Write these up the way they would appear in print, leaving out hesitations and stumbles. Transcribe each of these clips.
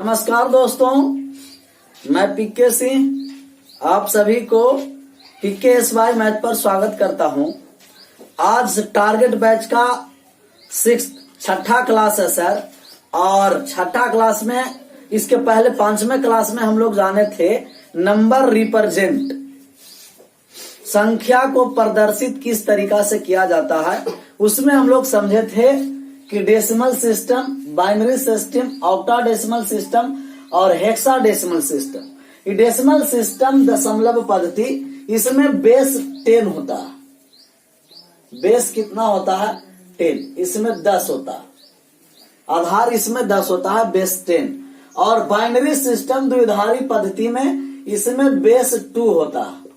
नमस्कार दोस्तों, मैं पीके सिंह आप सभी को PKSY मैथ पर स्वागत करता हूं। आज टारगेट बैच का छठा क्लास है सर। और छठा क्लास में इसके पहले पांचवें क्लास में हम लोग जाने थे नंबर रिप्रेजेंट, संख्या को प्रदर्शित किस तरीका से किया जाता है। उसमें हम लोग समझे थे कि decimal system, binary system, octadecimal system और हेक्साडेसिमल सिस्टम। ये डेसिमल सिस्टम दशमलव पद्धति, इसमें बेस 10 होता है। बेस कितना होता है? 10। इसमें 10 होता है, आधार इसमें 10 होता है, बेस 10। और बाइनरी सिस्टम द्विधारी पद्धति में इसमें बेस 2 होता है।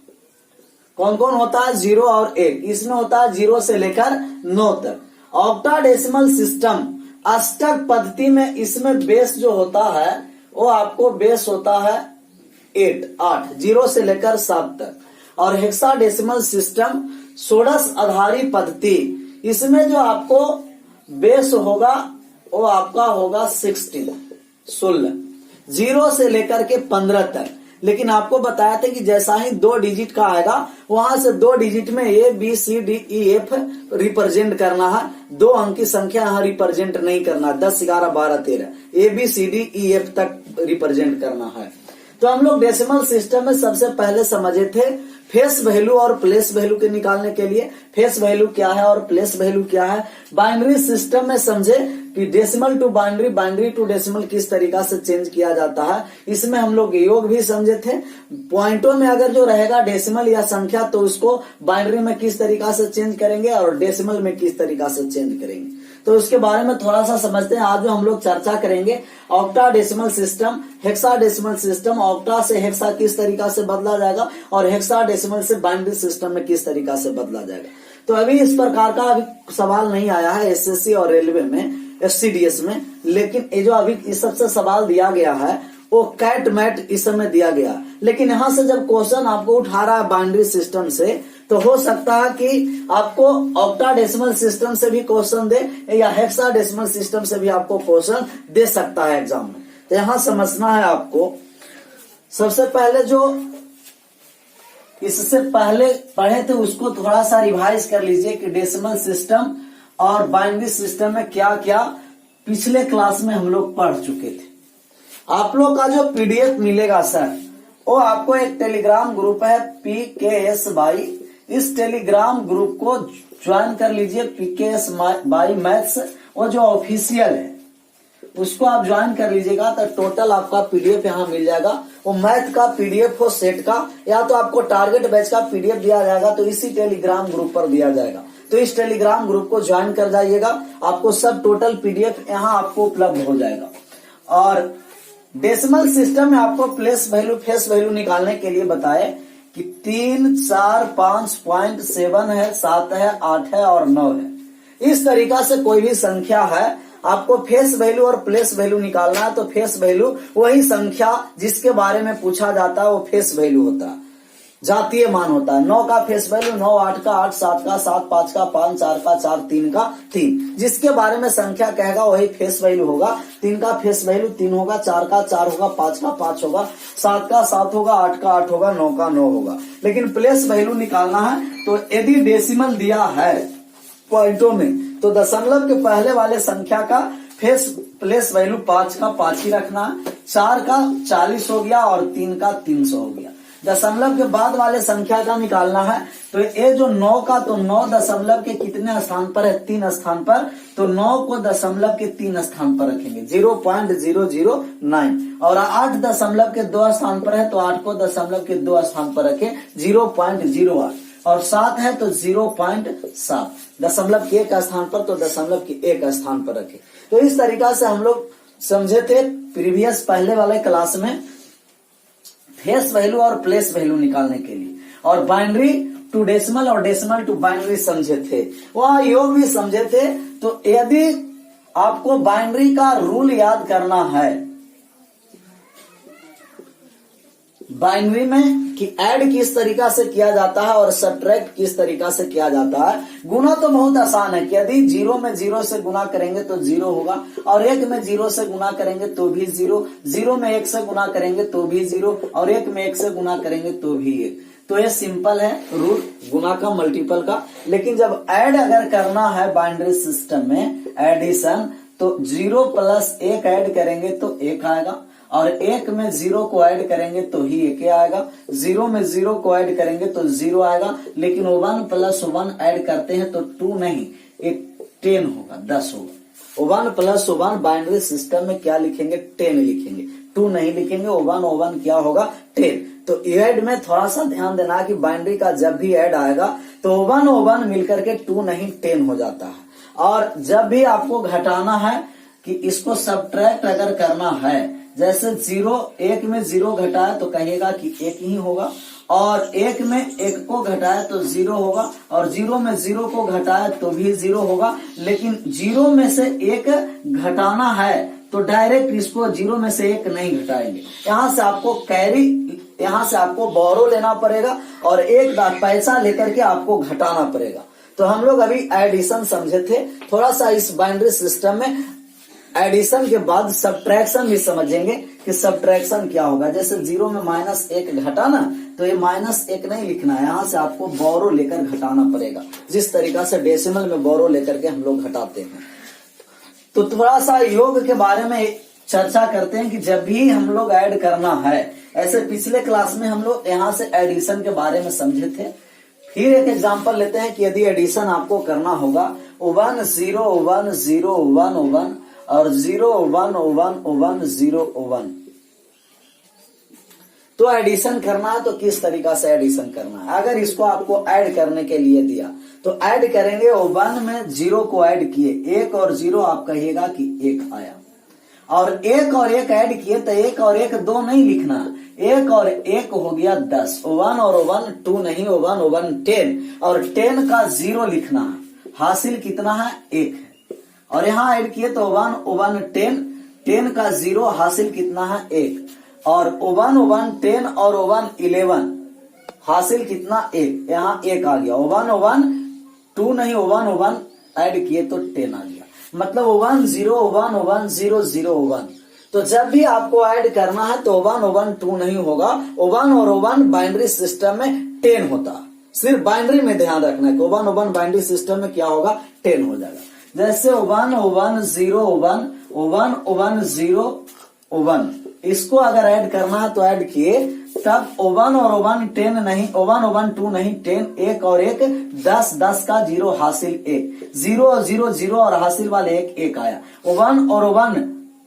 कौन कौन होता है? 0 और 1। इसमें होता है 0 से लेकर 9 तक। ऑक्टाडेसिमल सिस्टम अष्टक पद्धति में इसमें बेस जो होता है वो आपको बेस होता है 8, 0 से लेकर 7 तक। और हेक्साडेसिमल सिस्टम षोडश आधारी पद्धति, इसमें जो आपको बेस होगा वो आपका होगा 16, 0 से लेकर के 15 तक। लेकिन आपको बताया था कि जैसा ही 2 डिजिट का आएगा वहां से 2 डिजिट में ABCDEF रिप्रेजेंट करना है। 2 अंक की संख्या यहाँ रिप्रेजेंट नहीं करना, 10, 11, 12, 13 ABCDEF तक रिप्रेजेंट करना है। तो हम लोग डेसिमल सिस्टम में सबसे पहले समझे थे फेस वैल्यू और प्लेस वैल्यू के निकालने के लिए फेस वैल्यू क्या है और प्लेस वैल्यू क्या है। बाइनरी सिस्टम में समझे कि decimal to binary, binary to decimal किस तरीका से चेंज किया जाता है। इसमें हम लोग योग भी समझे थे। पॉइंटों में अगर जो रहेगा डेसिमल या संख्या तो उसको बाइनरी में किस तरीका से चेंज करेंगे और डेसिमल में किस तरीका से चेंज करेंगे, तो उसके बारे में थोड़ा सा समझते हैं। आज जो हम लोग चर्चा करेंगे ऑक्टाडेसिमल सिस्टम, हेक्साडेसिमल सिस्टम, ऑक्टा से हेक्सा किस तरीका से बदला जाएगा और हेक्साडेसिमल से बाइनरी सिस्टम में किस तरीका से बदला जाएगा। तो अभी इस प्रकार का अभी सवाल नहीं आया है SSC और रेलवे में, FCDS में। लेकिन ये जो अभी इस सबसे सवाल दिया गया है वो कैट मैट इस समय दिया गया। लेकिन यहां से जब क्वेश्चन आपको उठा रहा है बाइनरी सिस्टम से, तो हो सकता है कि आपको ऑक्टाडेसिमल सिस्टम से भी क्वेश्चन दे या हेक्साडेसिमल सिस्टम से भी आपको क्वेश्चन दे सकता है एग्जाम में। तो यहां समझना है आपको। सबसे पहले जो इससे पहले पढ़े थे उसको थोड़ा सा रिवाइज कर लीजिए कि डेसिमल सिस्टम और बाइनरी सिस्टम में क्या क्या पिछले क्लास में हम लोग पढ़ चुके थे। आप लोग का जो PDF मिलेगा सर, वो आपको एक टेलीग्राम ग्रुप है PKSY, इस टेलीग्राम ग्रुप को ज्वाइन कर लीजिए। PKSY मैथ्स, वो जो ऑफिशियल है उसको आप ज्वाइन कर लीजिएगा। तो टोटल आपका PDF यहाँ मिल जाएगा। वो मैथ का PDF हो सेट का, या तो आपको टारगेट बैच का PDF दिया जाएगा तो इसी टेलीग्राम ग्रुप पर दिया जाएगा। तो इस टेलीग्राम ग्रुप को ज्वाइन कर जाइएगा, आपको सब टोटल PDF यहाँ आपको उपलब्ध हो जाएगा। और डेसिमल सिस्टम में आपको प्लेस वैल्यू, फेस वैल्यू निकालने के लिए बताए कि 3, 4, 5, 7 है, 7 है, 8 है और 9 है। इस तरीका से कोई भी संख्या है, आपको फेस वैल्यू और प्लेस वैल्यू निकालना है। तो फेस वैल्यू वही संख्या जिसके बारे में पूछा जाता है वो फेस वैल्यू होता है, जातीय मान होता है। 9 का फेस वैल्यू 9, 8 का 8, 7 का 7, 5 का 5, 4 का 4, 3 का 3। जिसके बारे में संख्या कहेगा वही फेस वैल्यू होगा। 3 का फेस वैल्यू 3 होगा, 4 का 4 होगा, 5 का 5 होगा, 7 का 7 होगा, 8 का 8 होगा, 9 का 9 होगा। लेकिन प्लेस वैल्यू निकालना है तो यदि डेसिमल दिया है पॉइंटों में तो दशमलव के पहले वाले संख्या का प्लेस वैल्यू 5 का 5 ही रखना है, 4 का 40 हो गया और 3 का 300 हो गया। दशमलव के बाद वाले संख्या का निकालना है तो ये जो 9 का, तो 9 दशमलव के कितने स्थान पर है? 3 स्थान पर। तो 9 को दशमलव के 3 स्थान पर रखेंगे, 0.009। और 8 दशमलव के 2 स्थान पर है तो 8 को दशमलव के 2 स्थान पर रखें, 0.08। और 7 है तो 0.7। दशमलव के 1 स्थान पर तो दशमलव के 1 स्थान पर रखें। तो इस तरीका से हम लोग समझे थे प्रीवियस पहले वाले क्लास में फेस वैल्यू और प्लेस वैल्यू निकालने के लिए। और बाइनरी टू डेसिमल और डेसिमल टू बाइनरी समझे थे, वहां योग भी समझे थे। तो यदि आपको बाइनरी का रूल याद करना है बाइनरी में कि ऐड किस तरीका से किया जाता है और सब्ट्रैक्ट किस तरीका से किया जाता है। गुना तो बहुत आसान है कि यदि 0 में 0 से गुना करेंगे तो 0 होगा, और 1 में 0 से गुना करेंगे तो भी 0, 0 में 1 से गुना करेंगे तो भी 0, और 1 में 1 से गुना करेंगे तो भी 1। तो ये सिंपल है रूल गुना का, मल्टीपल का। लेकिन जब ऐड अगर करना है बाइनरी सिस्टम में एडिशन, तो 0 प्लस 1 ऐड करेंगे तो 1 आएगा, और 1 में 0 को ऐड करेंगे तो ही 1 आएगा, 0 में 0 को ऐड करेंगे तो 0 आएगा। लेकिन 1 प्लस 1 ऐड करते हैं तो 2 नहीं, एक 10 होगा, 10 होगा। 1 प्लस 1 बाइनरी सिस्टम में क्या लिखेंगे? 10 लिखेंगे, 2 नहीं लिखेंगे। 1 क्या होगा? 10। तो ऐड में थोड़ा सा ध्यान देना कि बाइनरी का जब भी ऐड आएगा तो 1 मिलकर के 2 नहीं 10 हो जाता है। और जब भी आपको घटाना है कि इसको सब्ट्रैक्ट अगर करना है, जैसे 1 में 0 घटाया तो कहिएगा कि 1 ही होगा, और 1 में 1 को घटाया तो 0 होगा, और 0 में 0 को घटाया तो भी 0 होगा। लेकिन 0 में से 1 घटाना है तो डायरेक्ट इसको 0 में से 1 नहीं घटाएंगे, यहाँ से आपको कैरी, यहाँ से आपको बोरो लेना पड़ेगा और एक पैसा लेकर के आपको घटाना पड़ेगा। तो हम लोग अभी एडिशन समझे थे, थोड़ा सा इस बाइनरी सिस्टम में एडिशन के बाद सब्ट्रैक्शन भी समझेंगे कि सब्ट्रैक्शन क्या होगा। जैसे 0 में -1 घटाना, तो ये -1 नहीं लिखना है, यहाँ से आपको बोरो लेकर घटाना पड़ेगा, जिस तरीका से डेसिमल में बोरो लेकर के हम लोग घटाते हैं। तो थोड़ा सा योग के बारे में चर्चा करते हैं कि जब भी हम लोग ऐड करना है, ऐसे पिछले क्लास में हम लोग यहाँ से एडिशन के बारे में समझे थे। फिर एक एग्जांपल लेते हैं कि यदि एडिशन आपको करना होगा 1 0 1 0 1 1 और 0 1 1 1 0 1, तो एडिशन करना है तो किस तरीका से एडिशन करना है। अगर इसको आपको ऐड करने के लिए दिया तो ऐड करेंगे, 1 में 0 को ऐड किए, 1 और 0 आप कहिएगा कि 1 आया, और 1 और 1 ऐड किए तो 1 और 1 2 नहीं लिखना, 1 और 1 हो गया 10, 1 और 1 2 नहीं, 1 10, और 10 का 0 लिखना है, हासिल कितना है? 1 है, और यहाँ ऐड किए तो 1 10, 10 का 0 हासिल कितना है? 1, और 1 10 और 1 11 हासिल कितना? 1, यहाँ 1 आ गया, 1 2 नहीं, 1 ऐड किए तो 10 आ गया, मतलब 1 0 1 1 0 0 1। तो जब भी आपको ऐड करना है तो 1 2 नहीं होगा, 1 और 1 बाइनरी सिस्टम में 10 होता है, सिर्फ बाइनरी में ध्यान रखना है। तो 1 बाइनरी सिस्टम में क्या होगा? 10 हो जाएगा। जैसे 1 1 0 1 1 0 1, इसको अगर ऐड करना है तो ऐड किए, तब 1 और 1 10 नहीं, 1 2 नहीं 10, 1 और 1 10, 10 का 0 हासिल 1, 0 और 0 0 और हासिल वाले 1 आया, 1 और 1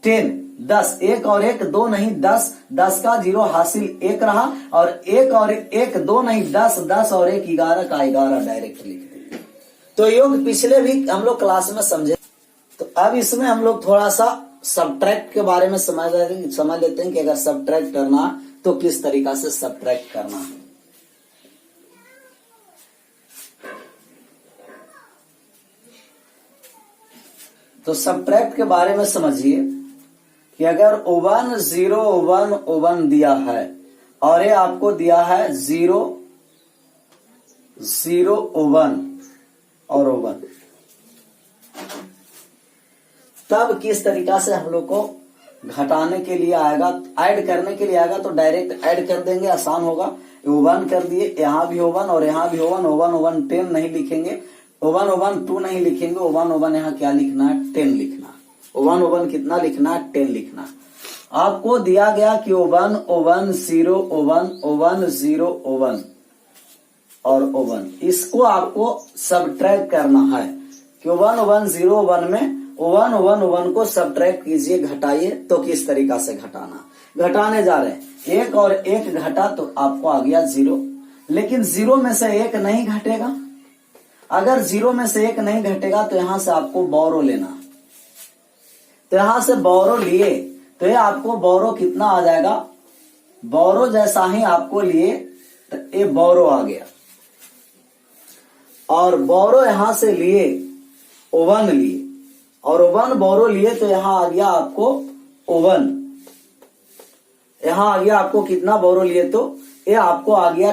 10 10, 1 और 1 2 नहीं 10, 10 का 0 हासिल 1 रहा, और 1 और 1 2 नहीं 10, 10 और 1 11 का 11 डायरेक्ट लिख दिया। तो योग पिछले भी हम लोग क्लास में समझे। तो अब इसमें हम लोग थोड़ा सा सब्ट्रैक्ट के बारे में समझ लेते हैं कि अगर सब्ट्रैक्ट करना तो किस तरीका से सब्ट्रैक्ट करना है। तो सब्ट्रैक्ट के बारे में समझिए कि अगर 1 0 1 1 दिया है और ये आपको दिया है 0 0 1 और 1, तब किस तरीका से हम लोग को घटाने के लिए आएगा, ऐड करने के लिए आएगा तो डायरेक्ट ऐड कर देंगे, आसान होगा। 1 कर दिए, यहाँ भी 1 और यहाँ भी 1, 1 10 नहीं लिखेंगे, 1 2 नहीं लिखेंगे, 1 यहाँ क्या लिखना है? 10 लिखना। 1 कितना लिखना है? 10 लिखना। आपको दिया गया कि 1 0 1 0 1 और 1, इसको आपको सब्ट्रैक्ट करना है कि 1 0 1 में 1 1 को सब्ट्रैक्ट कीजिए, घटाइए। तो किस तरीका से घटाना, घटाने जा रहे हैं, 1 और 1 घटा तो आपको आ गया 0, लेकिन 0 में से 1 नहीं घटेगा। अगर 0 में से 1 नहीं घटेगा तो यहां से आपको बोरो लेना, तो यहां से बोरो लिए तो ये आपको बोरो कितना आ जाएगा? बोरो जैसा ही आपको लिए तो ये बोरो आ गया, और बोरो यहां से लिए 1 लिए, और 1 बोरो लिए तो यहां आ गया आपको 1, यहाँ आ गया आपको कितना बोरो लिए, तो ये आपको आ गया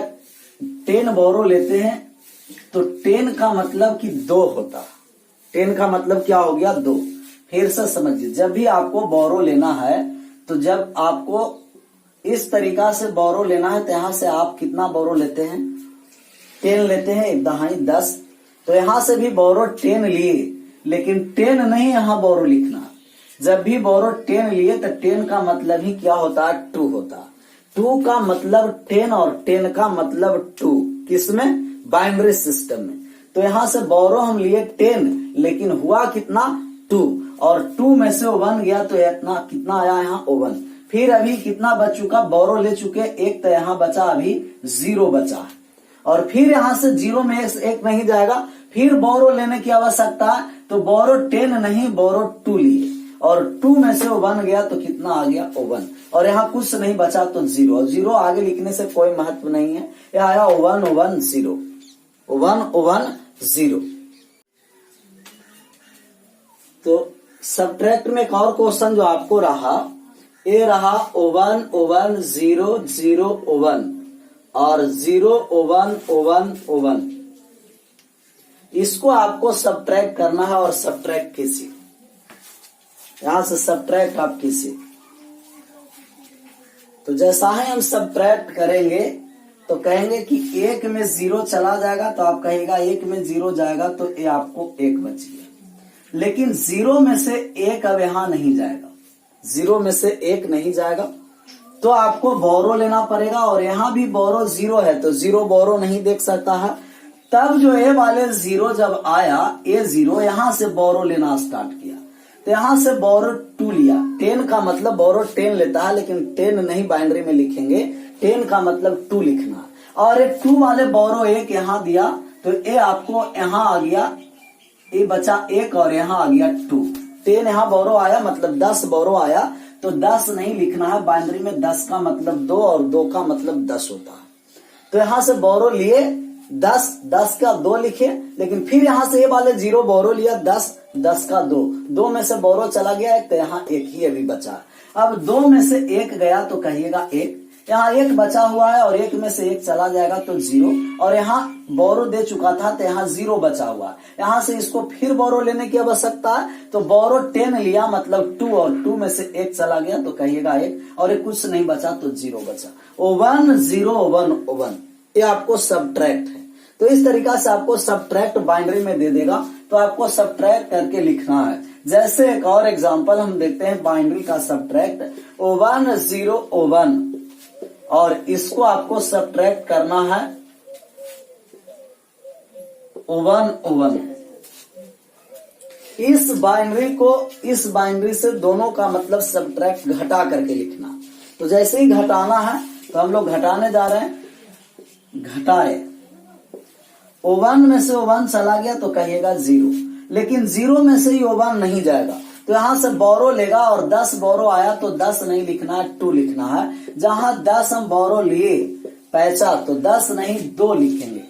10 बोरो लेते हैं तो 10 का मतलब कि 2 होता है। 10 का मतलब क्या हो गया, 2। फिर से समझिए, जब भी आपको बोरो लेना है तो जब आपको इस तरीका से बोरो लेना है तो यहां से आप कितना बोरो लेते हैं, 10 लेते हैं, 1 दहाई 10। तो यहां से भी बोरो 10 लिए, लेकिन 10 नहीं यहां बोरो लिखना। जब भी बोरो 10 लिए तो 10 का मतलब ही क्या होता है, 2 होता है। 2 का मतलब 10 और 10 का मतलब 2, किसमें, बाइनरी सिस्टम में। तो यहां से बोरो हम लिए 10, लेकिन हुआ कितना, 2, और 2 में से 1 गया तो इतना कितना आया यहाँ 1। फिर अभी कितना बच चुका, बोरो ले चुके 1, तो यहाँ बचा अभी 0 बचा। और फिर यहां से 0 में 1 नहीं जाएगा, फिर बोरो लेने की आवश्यकता है, तो बोरो 10 नहीं बोरो 2 लिए, और 2 में से 1 गया तो कितना आ गया 1, और यहाँ कुछ नहीं बचा तो 0, और 0 आगे लिखने से कोई महत्व नहीं है, यह आया 1 1 0, 1 1 0। तो सब्ट्रैक्ट में एक और क्वेश्चन जो आपको रहा, ये रहा 1 1 0 0 1 और 0 1 1 1। इसको आपको सब्ट्रैक्ट करना है, और सब्ट्रैक्ट कीजिए, यहां से सब्ट्रैक्ट आप कीजिए। तो जैसा ही हम सब्ट्रैक्ट करेंगे तो कहेंगे कि 1 में 0 चला जाएगा, तो आप कहेगा 1 में 0 जाएगा तो ये आपको 1 बच गया। लेकिन 0 में से 1 अब यहां नहीं जाएगा, 0 में से 1 नहीं जाएगा, तो आपको बोरो लेना पड़ेगा, और यहां भी बोरो 0 है तो 0 बोरो नहीं देख सकता है। तब जो ए वाले 0 जब आया, ए 0 यहां से बोरो लेना स्टार्ट किया, तो यहां से बोरो 2 लिया। 10 का मतलब बोरो 10 लेता है, लेकिन 10 नहीं बाइनरी में लिखेंगे, 10 का मतलब 2 लिखना। और ये 2 वाले बोरो 1 यहां दिया, तो ये आपको यहां आ गया, ये बचा 1 और यहां आ गया 2। 10 यहां बोरो आया, मतलब 10 बोरो आया, तो 10 नहीं लिखना है बाइनरी में, 10 का मतलब 2 और 2 का मतलब 10 होता है। तो यहां से बोरो लिए 10, 10 का 2 लिखे, लेकिन फिर यहां से ये वाले 0 बोरो लिया 10, 10 का 2, 2 में से बोरो चला गया 1, तो यहाँ 1 ही अभी बचा। अब 2 में से 1 गया तो कहिएगा 1, यहाँ 1 बचा हुआ है, और 1 में से 1 चला जाएगा तो 0, और यहाँ बोरो दे चुका था तो यहाँ 0 बचा हुआ है। यहाँ से इसको फिर बोरो लेने की आवश्यकता है, तो बोरो 10 लिया मतलब 2, और 2 में से 1 चला गया तो कहिएगा 1, और कुछ नहीं बचा तो 0 बचा। 1 0 1 1, ये आपको सब्ट्रैक्ट है। तो इस तरीका से आपको सब्ट्रैक्ट बाइनरी में दे देगा, तो आपको सब्ट्रैक्ट करके लिखना है। जैसे एक और एग्जांपल हम देखते हैं बाइनरी का सब्ट्रैक्ट, 1 0 1, और इसको आपको सब्ट्रैक्ट करना है 1 1। इस बाइनरी को इस बाइनरी से दोनों का मतलब सब्ट्रैक्ट घटा करके लिखना। तो जैसे ही घटाना है तो हम लोग घटाने जा रहे हैं, घटाए 1 में से 1 चला गया तो कहिएगा 0, लेकिन 0 में से ही 1 नहीं जाएगा, तो यहां से बोरो लेगा, और 10 बोरो आया तो 10 नहीं लिखना है, 2 लिखना है। जहां 10 हम बोरो लिए पैसा, तो 10 नहीं 2 लिखेंगे।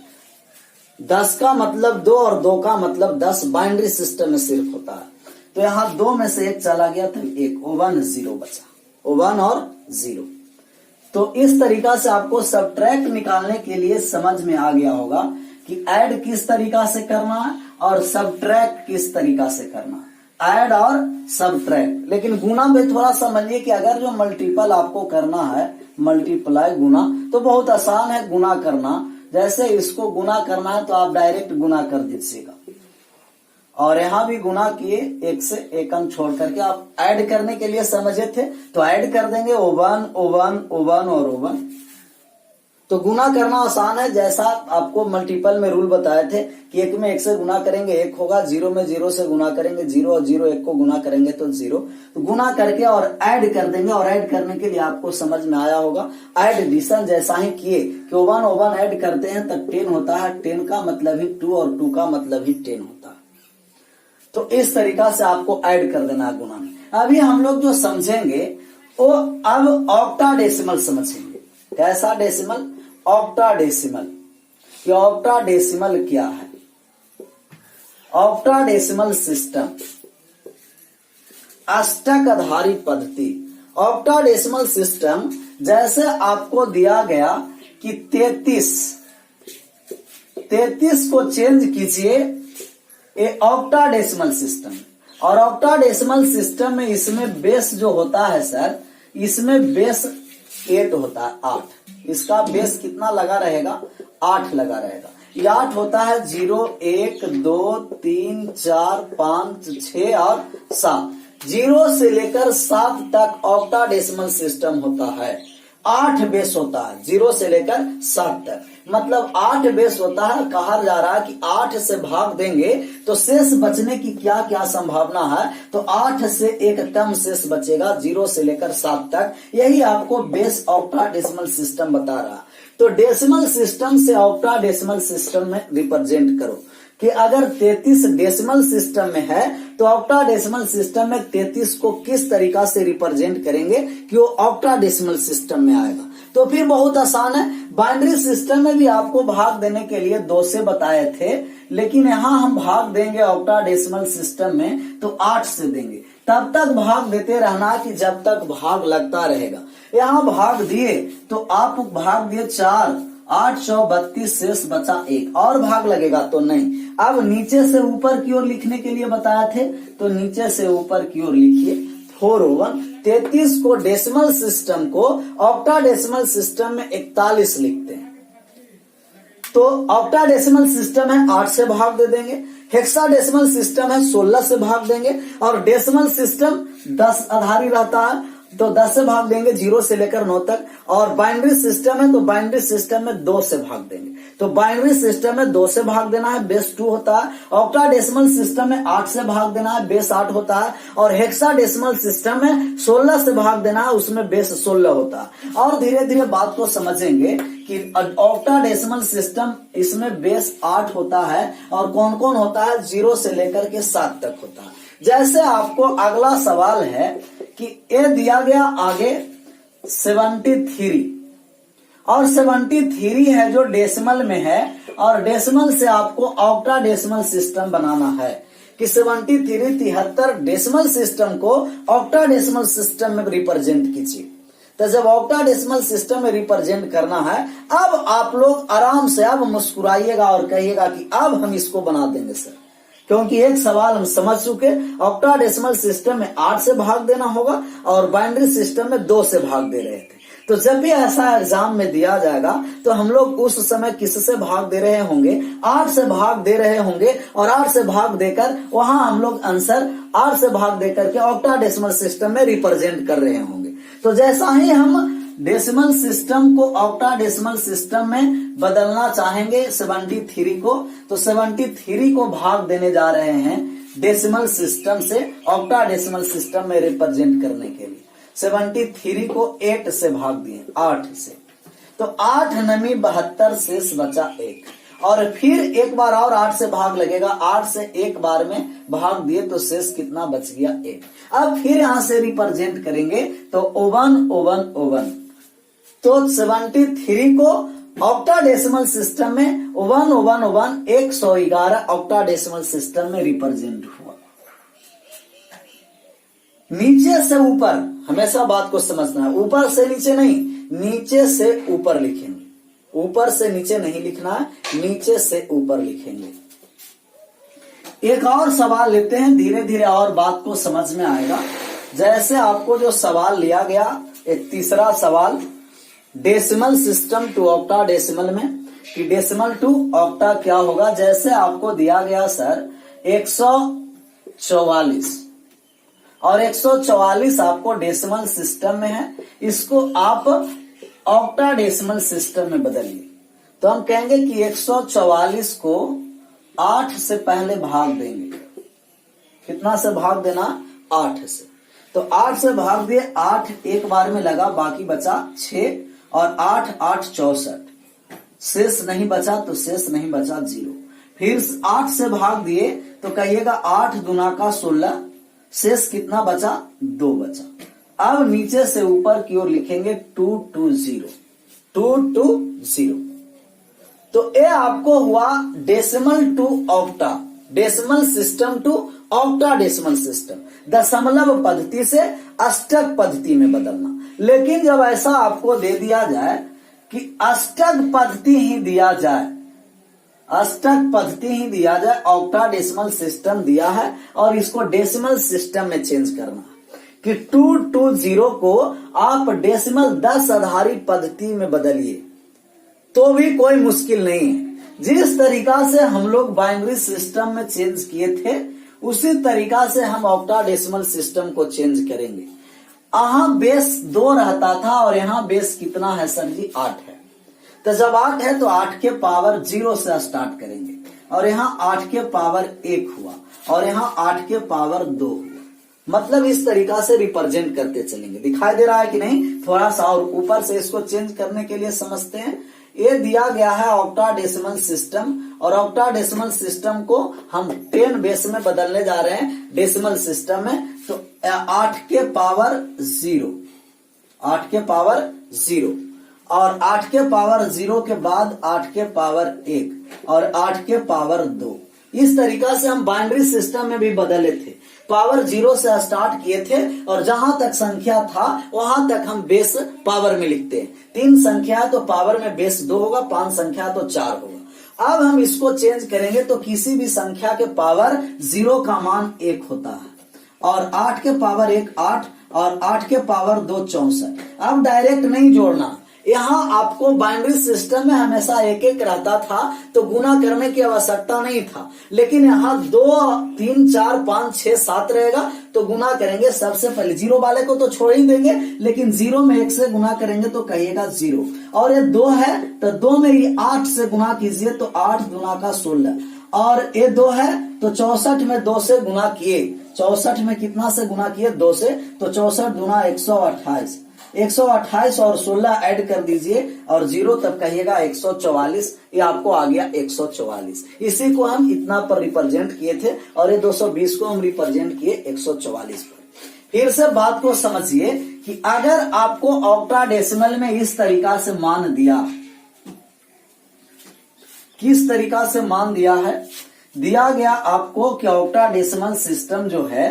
10 का मतलब 2 और 2 का मतलब 10 बाइनरी सिस्टम में सिर्फ होता है। तो यहाँ 2 में से 1 चला गया तो 1, 1 0 बचा, 1 और 0। तो इस तरीका से आपको सब्ट्रैक्ट निकालने के लिए समझ में आ गया होगा कि ऐड किस तरीका से करना है और सब्ट्रैक्ट किस तरीका से करना है, ऐड और सब्ट्रैक्ट। लेकिन गुना में थोड़ा समझिए कि अगर जो मल्टीपल आपको करना है, मल्टीप्लाई गुना, तो बहुत आसान है गुना करना। जैसे इसको गुना करना है तो आप डायरेक्ट गुना कर दीजिएगा, और यहाँ भी गुना किए, 1 से 1 अंक छोड़ करके। आप ऐड करने के लिए समझे थे तो ऐड कर देंगे 1 1 1 और 1। तो गुना करना आसान है, जैसा आपको मल्टीपल में रूल बताए थे कि 1 में 1 से गुना करेंगे 1 होगा, 0 में 0 से गुना करेंगे 0, और 0 1 को गुना करेंगे तो 0। तो गुना करके और ऐड कर देंगे, और ऐड करने के लिए आपको समझ में आया होगा, ऐड एडिशन जैसा ही किए कि 1 1 ऐड करते हैं तब 10 होता है, 10 का मतलब ही 2 और 2 का मतलब ही 10 होता है। तो इस तरीका से आपको ऐड कर देना है गुना में। अभी हम लोग जो समझेंगे वो अब ऑक्टाडेसिमल समझेंगे। कैसा डेसिमल? ऑक्टाडेसिमल। कि ऑक्टाडेसिमल क्या है? ऑक्टाडेसिमल सिस्टम अष्टक आधारित पद्धति, ऑक्टाडेसिमल सिस्टम जैसे आपको दिया गया कि 33 को चेंज कीजिए ये ऑक्टाडेसिमल सिस्टम, और ऑक्टाडेसिमल सिस्टम में इसमें बेस जो होता है सर, इसमें बेस 8 होता है, 8। इसका बेस कितना लगा रहेगा? 8 लगा रहेगा। ये 8 होता है 0, 1, 2, 3, 4, 5, 6 और 7। 0 से लेकर 7 तक ऑक्टाडेसिमल सिस्टम होता है। 8 बेस होता है 0 से लेकर 7 तक, मतलब 8 बेस होता है। कहा जा रहा है कि 8 से भाग देंगे तो शेष बचने की क्या क्या संभावना है, तो 8 से एक कम शेष बचेगा 0 से लेकर 7 तक। यही आपको बेस ऑक्टाडेसिमल सिस्टम बता रहा है। तो डेसिमल सिस्टम से ऑक्टाडेसिमल सिस्टम में रिप्रेजेंट करो कि अगर 33 डेसिमल सिस्टम में है तो ऑक्टाडेसिमल सिस्टम में 33 को किस तरीका से रिप्रेजेंट करेंगे कि वो ऑक्टाडेसिमल सिस्टम में आएगा। तो फिर बहुत आसान है। बाइनरी सिस्टम में भी आपको भाग देने के लिए 2 से बताए थे, लेकिन यहाँ हम भाग देंगे ऑक्टाडेसिमल सिस्टम में तो 8 से देंगे। तब तक भाग देते रहना कि जब तक भाग लगता रहेगा। यहाँ भाग दिए तो आप भाग दिए 4, 8 4 32, शेष बचा 1, और भाग लगेगा तो नहीं। अब नीचे से ऊपर की ओर लिखने के लिए बताया थे, तो नीचे से ऊपर की ओर लिखिए 4/1। 33 को डेसिमल सिस्टम को ऑक्टाडेसिमल सिस्टम में 41 लिखते हैं। तो ऑक्टाडेसिमल सिस्टम है 8 से भाग दे देंगे, हेक्साडेसिमल सिस्टम है 16 से भाग देंगे, और डेसिमल सिस्टम 10 आधारी रहता है तो 10 से भाग देंगे 0 से लेकर 9 तक। और बाइनरी सिस्टम है तो बाइनरी सिस्टम में 2 से भाग देंगे। तो बाइनरी सिस्टम में 2 से भाग देना है, बेस 2 होता है। ऑक्टाडेसिमल सिस्टम में 8 से भाग देना है, बेस 8 होता है। और हेक्साडेसिमल सिस्टम में 16 से भाग देना है, उसमें बेस 16 होता है। और धीरे धीरे बात को समझेंगे कि ऑक्टाडेसिमल सिस्टम इसमें बेस 8 होता है, और कौन कौन होता है? 0 से लेकर के 7 तक होता है। जैसे आपको अगला सवाल है कि ए दिया गया आगे 73, और 73 है जो डेसिमल में है, और डेसिमल से आपको ऑक्टाडेसिमल सिस्टम बनाना है कि 73 डेसिमल सिस्टम को ऑक्टाडेसिमल सिस्टम में रिप्रेजेंट कीजिए। तो जब ऑक्टाडेसिमल सिस्टम में रिप्रेजेंट करना है, अब आप लोग आराम से अब मुस्कुराइएगा और कहिएगा कि अब हम इसको बना देंगे सर, क्योंकि एक सवाल हम समझ चुके। ऑक्टाडेसिमल सिस्टम में 8 से भाग देना होगा और बाइनरी सिस्टम में 2 से भाग दे रहे थे। तो जब भी ऐसा एग्जाम में दिया जाएगा तो हम लोग उस समय किससे भाग दे रहे होंगे? 8 से भाग दे रहे होंगे, और 8 से भाग देकर वहां हम लोग आंसर 8 से भाग देकर के ऑक्टाडेसिमल सिस्टम में रिप्रेजेंट कर रहे होंगे। तो जैसा ही हम डेसिमल सिस्टम को ऑक्टाडेसिमल सिस्टम में बदलना चाहेंगे 73 को, तो 73 को भाग देने जा रहे हैं डेसिमल सिस्टम से ऑक्टाडेसिमल सिस्टम में रिप्रेजेंट करने के लिए। 73 को 8 से भाग दिए, 8 से, तो 8 9 72, शेष बचा 1। और फिर एक बार और 8 से भाग लगेगा, 8 से एक बार में भाग दिए तो शेष कितना बच गया? 1। अब फिर यहां से रिप्रेजेंट करेंगे तो O1 तो 73 को ऑक्टाडेसिमल सिस्टम में 111 ऑक्टाडेसिमल सिस्टम में रिप्रेजेंट हुआ। नीचे से ऊपर हमेशा बात को समझना है, ऊपर से नीचे नहीं, नीचे से ऊपर लिखेंगे। ऊपर से नीचे नहीं लिखना है, नीचे से ऊपर लिखेंगे। एक और सवाल लेते हैं, धीरे धीरे और बात को समझ में आएगा। जैसे आपको जो सवाल लिया गया, एक तीसरा सवाल डेसिमल सिस्टम टू ऑक्टाडेसिमल में, कि डेसिमल टू ऑक्टा क्या होगा। जैसे आपको दिया गया सर 144, और 144 आपको डेसिमल सिस्टम में है, इसको आप ऑक्टाडेसिमल सिस्टम में बदलिए। तो हम कहेंगे कि 144 को 8 से पहले भाग देंगे। कितना से भाग देना? 8 से। तो 8 से भाग दिए, 8 एक बार में लगा, बाकी बचा 6, और 8 8 64, शेष नहीं बचा तो शेष नहीं बचा 0। फिर 8 से भाग दिए तो कहिएगा 8 दूना का 16, शेष कितना बचा? 2 बचा। अब नीचे से ऊपर की ओर लिखेंगे 220। तो ये आपको हुआ decimal to octa, decimal system to octadecimal system, दशमलव पद्धति से अष्टक पद्धति में बदलना। लेकिन जब ऐसा आपको दे दिया जाए कि अष्टक पद्धति ही दिया जाए, अष्टक पद्धति ही दिया जाए, ऑक्टाडेसिमल सिस्टम दिया है और इसको डेसिमल सिस्टम में चेंज करना कि 220 को आप डेसिमल 10 आधारित पद्धति में बदलिए, तो भी कोई मुश्किल नहीं है। जिस तरीका से हम लोग बाइनरी सिस्टम में चेंज किए थे उसी तरीका से हम ऑक्टाडेसिमल सिस्टम को चेंज करेंगे। यहाँ बेस 2 रहता था और यहाँ बेस कितना है सर जी? 8 है। तो जब 8 है तो 8 के पावर 0 से स्टार्ट करेंगे और यहाँ 8 के पावर 1 हुआ और यहाँ 8 के पावर 2 हुआ। मतलब इस तरीका से रिप्रेजेंट करते चलेंगे। दिखाई दे रहा है कि नहीं? थोड़ा सा और ऊपर से इसको चेंज करने के लिए समझते हैं। ये दिया गया है ऑक्टाडेसिमल सिस्टम और ऑक्टाडेसिमल सिस्टम को हम 10 बेस में बदलने जा रहे हैं डेसिमल सिस्टम में। तो 8 के पावर 0, 8 के पावर 0 और 8 के पावर 0 के बाद 8 के पावर 1 और 8 के पावर 2। इस तरीका से हम बाइनरी सिस्टम में भी बदले थे। पावर 0 से स्टार्ट किए थे और जहां तक संख्या था वहां तक हम बेस पावर में लिखते हैं। 3 संख्या तो पावर में बेस 2 होगा, 5 संख्या तो 4 होगा। अब हम इसको चेंज करेंगे तो किसी भी संख्या के पावर 0 का मान 1 होता है और 8 के पावर 1 8 और 8 के पावर 2 64। अब डायरेक्ट नहीं जोड़ना, यहाँ आपको बाइनरी सिस्टम में हमेशा एक एक रहता था तो गुना करने की आवश्यकता नहीं था, लेकिन यहाँ 2 3 4 5 6 7 रहेगा तो गुना करेंगे। सबसे पहले 0 वाले को तो छोड़ ही देंगे, लेकिन 0 में 1 से गुना करेंगे तो कहिएगा 0 और ये 2 है तो 2 में ही 8 से गुना कीजिए तो 8 दूना का 16 और ये 2 है तो 64 में 2 से गुना किए। 64 में कितना से गुना किए? 2 से, तो 64 दूना 128, 128 और 16 ऐड कर दीजिए और 0 तब कहिएगा 144। ये आपको आ गया 144। इसी को हम इतना पर रिप्रेजेंट किए थे और ये 220 को हम रिप्रेजेंट किए 144 पर। फिर से बात को समझिए कि अगर आपको ऑक्टाडेसिमल में इस तरीका से मान दिया, किस तरीका से मान दिया है? दिया गया आपको कि ऑक्टाडेसिमल सिस्टम जो है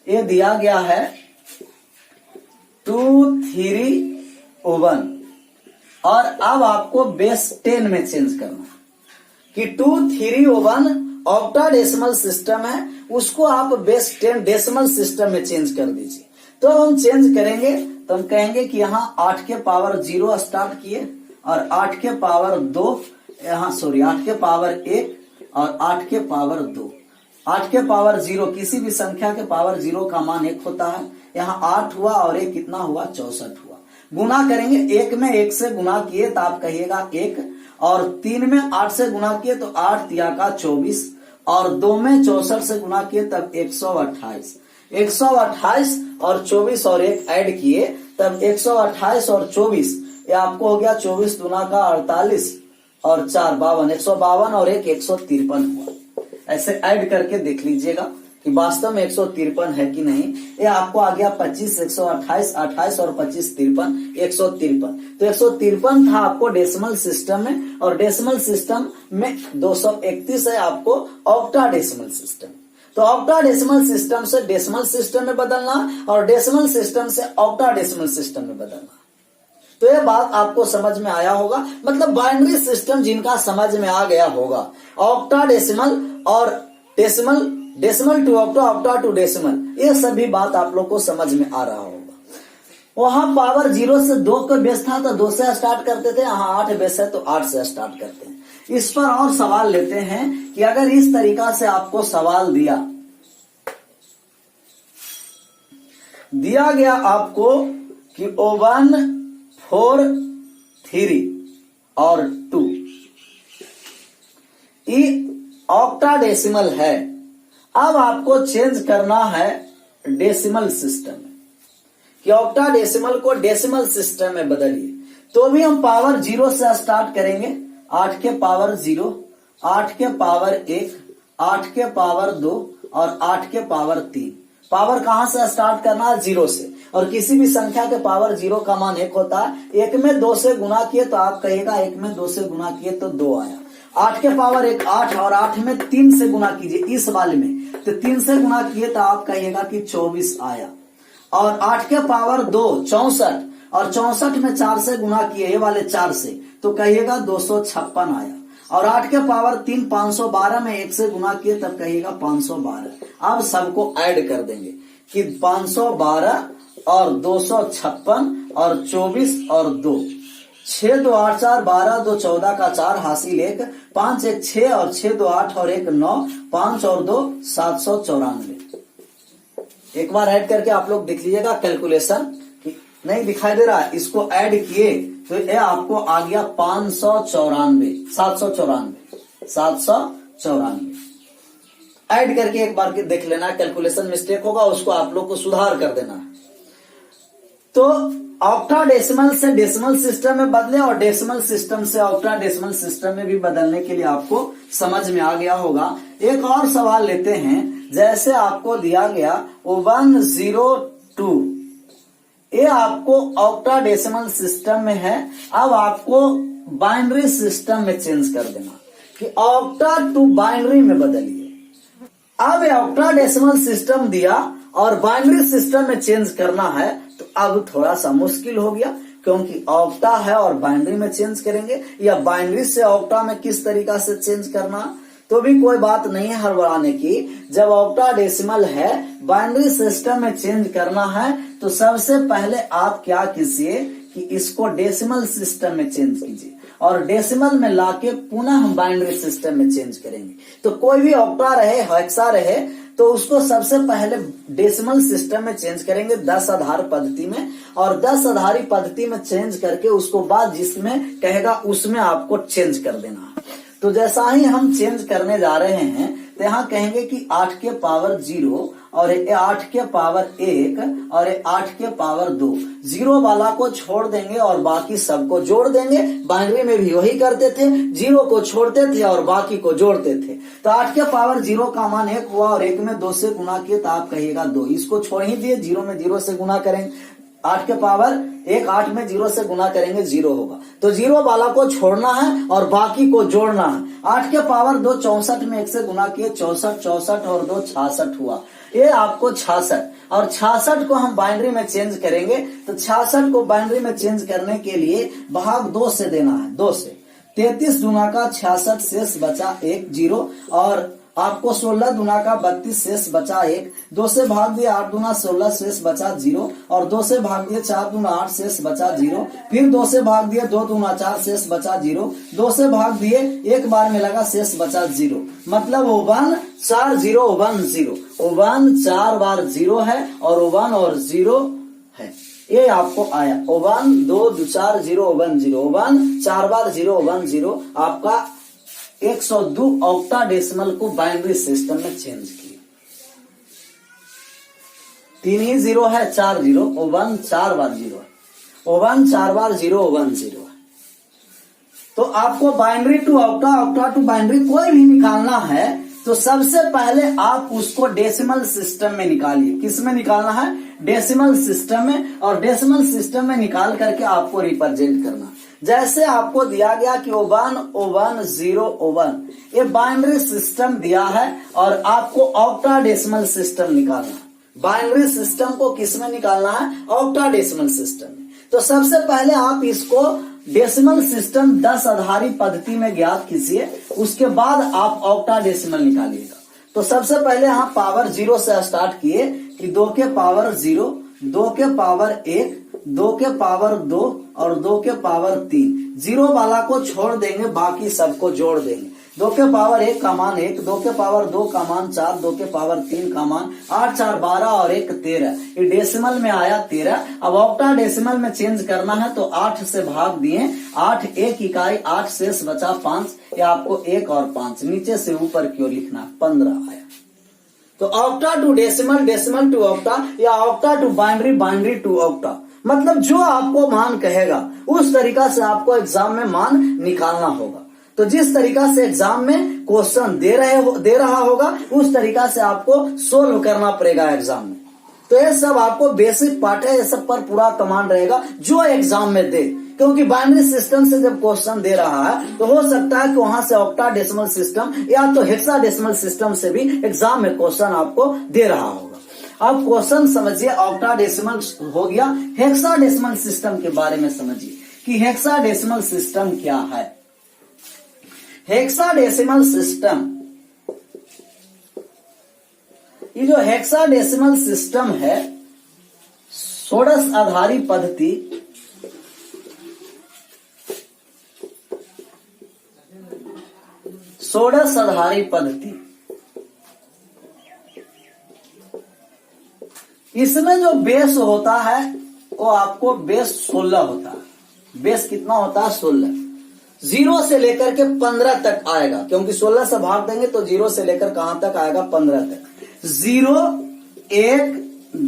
ये दिया गया है 2 3 1 और अब आपको बेस 10 में चेंज करना कि 2 3 1 ऑक्टाडेसिमल सिस्टम है, उसको आप बेस 10 डेसिमल सिस्टम में चेंज कर दीजिए। तो हम चेंज करेंगे तो हम कहेंगे कि यहाँ 8 के पावर 0 स्टार्ट किए और 8 के पावर 2, यहाँ 8 के पावर 1 और 8 के पावर 2। 8 के पावर 0, किसी भी संख्या के पावर 0 का मान 1 होता है। यहाँ 8 हुआ और 1 कितना हुआ? 64 हुआ। गुना करेंगे, 1 में 1 से गुना किए तो आप कहिएगा 1 और 3 में 8 से गुना किए तो 8 तिया का 24 और 2 में 64 से गुना किए तब 128। 128 और 24 और 1 ऐड किए तब 128 और 24 ये आपको हो गया 24 दूना का 48 और 4 52, 152 और 1 153 हुआ। ऐसे ऐड करके देख लीजिएगा कि वास्तव में 153 है कि नहीं। ये आपको आ गया 25, 128, 28 और 25 53, 153। तो 153 था आपको डेसिमल सिस्टम में और डेसिमल सिस्टम में 231 है आपको ऑक्टाडेसिमल सिस्टम। तो ऑक्टाडेसिमल सिस्टम से डेसिमल सिस्टम में बदलना और डेसिमल सिस्टम से ऑक्टाडेसिमल सिस्टम में बदलना। तो ये बात आपको समझ में आया होगा। मतलब बाइनरी सिस्टम जिनका समझ में आ गया होगा, ऑक्टाडेसिमल और decimal, decimal to octa, octa to decimal, ये सभी बात आप लोग को समझ में आ रहा होगा। वहां पावर 0 से 2 का बेस था तो 2 से स्टार्ट करते थे, यहाँ 8 बेस है तो 8 से स्टार्ट करते हैं। इस पर और सवाल लेते हैं कि अगर इस तरीका से आपको सवाल दिया गया आपको कि 1 4 3 और 2 ये ऑक्टाडेसिमल है। अब आपको चेंज करना है डेसिमल सिस्टम में कि ऑक्टाडेसिमल को डेसिमल सिस्टम में बदलिए। तो भी हम पावर 0 से स्टार्ट करेंगे। 8 के पावर 0, 8 के पावर 1, 8 के पावर 2 और 8 के पावर 3। पावर कहां से स्टार्ट करना है? 0 से। और किसी भी संख्या के पावर 0 का मान 1 होता है। 1 में 2 से गुना किए तो आप कहिएगा 1 में 2 से गुना किए तो 2 आया 8 के पावर 1 8 और 8 में 3 से गुना कीजिए इस वाले में, तो 3 से गुना किए तो आप कहिएगा कि 24 आया। और 8 के पावर 2 64 और 64 में 4 से गुना किए ये वाले 4 से, तो कहिएगा 256 आया। और 8 के पावर 3 512 में 1 से गुना किए तब कहिएगा 512। अब सबको ऐड कर देंगे कि 512 और 256 और 24 और 2, 6 2 8 4 12 2 14 का 4 हासिल 1, 5 1 6 और 6 2 8 और 1 9, 5 और 2 794। एक बार ऐड करके आप लोग देख लीजिएगा कैलकुलेशन, नहीं दिखाई दे रहा है, इसको ऐड किए तो ये आपको आ गया 794। ऐड करके एक बार देख लेना, कैलकुलेशन मिस्टेक होगा उसको आप लोग को सुधार कर देना है। तो ऑक्टाडेसिमल से डेसिमल सिस्टम में बदले और डेसिमल सिस्टम से ऑक्टाडेसिमल सिस्टम में भी बदलने के लिए आपको समझ में आ गया होगा। एक और सवाल लेते हैं, जैसे आपको दिया गया 102, ये आपको ऑक्टाडेसिमल सिस्टम में है। अब आपको बाइनरी सिस्टम में चेंज कर देना कि ऑक्टा टू बाइनरी में बदलिए। अब ऑक्टाडेसिमल सिस्टम दिया और बाइनरी सिस्टम में चेंज करना है, तो अब थोड़ा सा मुश्किल हो गया, क्योंकि ऑक्टा है और बाइनरी में चेंज करेंगे, या बाइनरी से ऑक्टा में किस तरीका से चेंज करना, तो भी कोई बात नहीं है हड़बड़ाने की। जब ऑक्टाडेसिमल है, बाइनरी सिस्टम में चेंज करना है, तो सबसे पहले आप क्या कीजिए कि इसको डेसिमल सिस्टम में चेंज कीजिए और डेसिमल में लाके पुनः हम बाइनरी सिस्टम में चेंज करेंगे। तो कोई भी ऑक्टा रहे हेक्सा रहे तो उसको सबसे पहले डेसिमल सिस्टम में चेंज करेंगे 10 आधार पद्धति में, और 10 आधारी पद्धति में चेंज करके उसको बाद जिसमें कहेगा उसमें आपको चेंज कर देना है। तो जैसा ही हम चेंज करने जा रहे हैं तो यहाँ कहेंगे कि 8 के पावर 0 और 8 के पावर 1 और 8 के पावर 2, 0 वाला को छोड़ देंगे और बाकी सबको जोड़ देंगे। बाइनरी में भी वही करते थे, 0 को छोड़ते थे और बाकी को जोड़ते थे। तो 8 के पावर 0 का मान 1 हुआ और 1 में 2 से गुना किए तो आप कहिएगा 2, इसको छोड़ ही दिए, 0 में 0 से गुना करेंगे। 8 के पावर 1 8 में 0 से गुना करेंगे 0 होगा, तो 0 वाला को छोड़ना है और बाकी को जोड़ना है। 8 के पावर 2 64 में 1 से गुना किए 64, 64 और 2 66 हुआ, ये आपको 66। और 66 को हम बाइनरी में चेंज करेंगे, तो 66 को बाइनरी में चेंज करने के लिए भाग 2 से देना है, 2 से 33 गुना का 66 शेष बचा 1 0, और आपको 16 दुना का 32 शेष बचा 1, 2 से भाग दिए 8 दुना 16 शेष बचा 0, और 2 से भाग दिए 4 दुना 8 शेष बचा 0, फिर 2 से भाग दिए 2 दुना 4 शेष बचा 0, 2 से भाग दिए एक बार में लगा शेष बचा 0, मतलब 1 4 0 1 0, 1 4 बार 0 है और 1 और 0 है, ये आपको आया 1 2 4 0 1 0, 1 4 बार 0 1 0, आपका 102 ऑक्टाडेसिमल को बाइनरी सिस्टम में चेंज किया। 3 ही 0 है, 4 0, 1 4 बार 0 है, 1 4 बार 0 1 0 है। तो आपको binary to octa, octa to binary कोई भी निकालना है तो सबसे पहले आप उसको डेसिमल सिस्टम में निकालिए। किस में निकालना है? डेसिमल सिस्टम में, और डेसिमल सिस्टम में निकाल करके आपको रिप्रेजेंट करना। जैसे आपको दिया गया कि 1 1 0 1, ये बाइनरी सिस्टम दिया है और आपको ऑक्टाडेसिमल सिस्टम निकालना है। बाइनरी सिस्टम को किस में निकालना है? ऑक्टाडेसिमल सिस्टम में। तो सबसे पहले आप इसको डेसिमल सिस्टम 10 आधारी पद्धति में ज्ञात कीजिए, उसके बाद आप ऑक्टाडेसिमल निकालिएगा। तो सबसे पहले यहाँ पावर 0 से स्टार्ट किए कि 2 के पावर 0, 2 के पावर 1, 2 के पावर 2 और 2 के पावर 3, 0 वाला को छोड़ देंगे, बाकी सबको जोड़ देंगे। 2 के पावर 1 का मान 1, 2 के पावर 2 का मान 4, 2 के पावर 3 का मान 8 4 12 और 1 13, ये डेसिमल में आया 13। अब ऑक्टाडेसिमल में चेंज करना है तो 8 से भाग दिए, 8 1 इकाई 8 शेष बचा 5, ये आपको 1 और 5 नीचे से ऊपर की ओर लिखना, 15 आया। तो octa to decimal, decimal to octa, या octa to binary, binary to octa, मतलब जो आपको मान कहेगा उस तरीका से आपको एग्जाम में मान निकालना होगा। तो जिस तरीका से एग्जाम में क्वेश्चन दे रहा होगा उस तरीका से आपको सोल्व करना पड़ेगा एग्जाम में। तो ये सब आपको बेसिक पार्ट है, ये सब पर पूरा कमांड रहेगा जो एग्जाम में दे, क्योंकि बाइनरी सिस्टम से जब क्वेश्चन दे रहा है तो हो सकता है कि वहां से ऑक्टाडेसिमल सिस्टम या तो हेक्साडेसिमल सिस्टम से भी एग्जाम में क्वेश्चन आपको दे रहा होगा। अब क्वेश्चन समझिए, ऑक्टाडेसिमल हो गया, हेक्साडेसिमल सिस्टम के बारे में समझिए कि हेक्साडेसिमल सिस्टम क्या है। हेक्साडेसिमल सिस्टम, ये जो हेक्साडेसिमल सिस्टम है, षोडश आधारी पद्धति, षोडश आधारी पद्धति, इसमें जो बेस होता है वो आपको बेस 16 होता है। बेस कितना होता है? 16। 0 से लेकर के 15 तक आएगा, क्योंकि 16 से भाग देंगे तो 0 से लेकर कहां तक आएगा? 15 तक। 0, 1,